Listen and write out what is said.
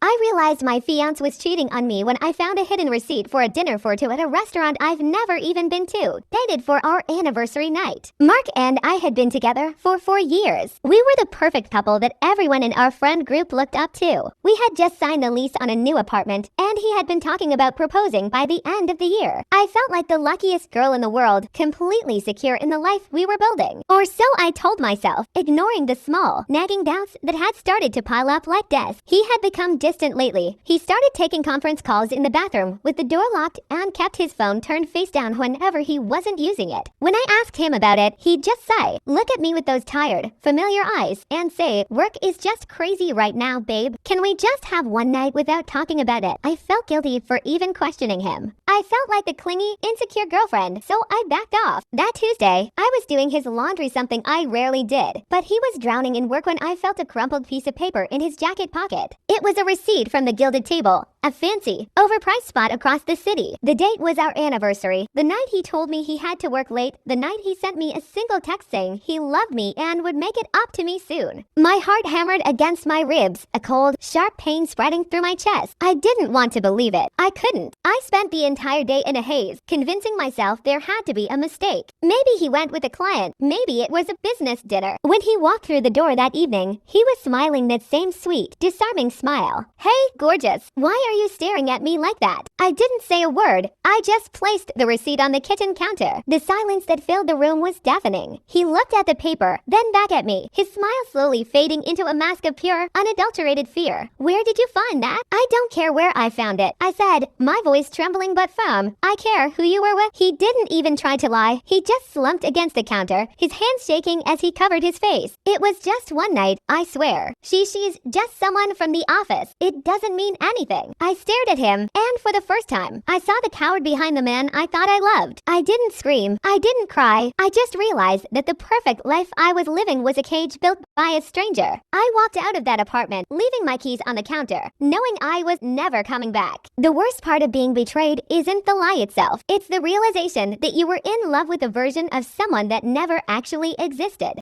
I realized my fiancé was cheating on me when I found a hidden receipt for a dinner for two at a restaurant I've never even been to, dated for our anniversary night. Mark and I had been together for 4 years. We were the perfect couple that everyone in our friend group looked up to. We had just signed the lease on a new apartment, and he had been talking about proposing by the end of the year. I felt like the luckiest girl in the world, completely secure in the life we were building. Or so I told myself, ignoring the small, nagging doubts that had started to pile up like death. He had become distant lately. He started taking conference calls in the bathroom with the door locked and kept his phone turned face down whenever he wasn't using it. When I asked him about it, he'd just sigh, look at me with those tired, familiar eyes, and say, work is just crazy right now, babe. Can we just have one night without talking about it? I felt guilty for even questioning him. I felt like the clingy, insecure girlfriend, so I backed off. That Tuesday, I was doing his laundry, something I rarely did, but he was drowning in work when I felt a crumpled piece of paper in his jacket pocket. It was a receipt from the Gilded Table, a fancy, overpriced spot across the city. The date was our anniversary, the night he told me he had to work late, the night he sent me a single text saying he loved me and would make it up to me soon. My heart hammered against my ribs, a cold, sharp pain spreading through my chest. I didn't want to believe it. I couldn't. I spent the entire day in a haze, convincing myself there had to be a mistake. Maybe he went with a client. Maybe it was a business dinner. When he walked through the door that evening, he was smiling that same sweet, disarming smile. Hey, gorgeous, why are you staring at me like that? I didn't say a word. I just placed the receipt on the kitchen counter. The silence that filled the room was deafening. He looked at the paper, then back at me, his smile slowly fading into a mask of pure, unadulterated fear. Where did you find that? I don't care where I found it, I said, my voice trembling but firm. I care who you were with. He didn't even try to lie. He just slumped against the counter, his hands shaking as he covered his face. It was just one night, I swear. She's just someone from the office. It doesn't mean anything. I stared at him, and for the first time, I saw the coward behind the man I thought I loved. I didn't scream. I didn't cry. I just realized that the perfect life I was living was a cage built by a stranger. I walked out of that apartment, leaving my keys on the counter, knowing I was never coming back. The worst part of being betrayed isn't the lie itself. It's the realization that you were in love with a version of someone that never actually existed.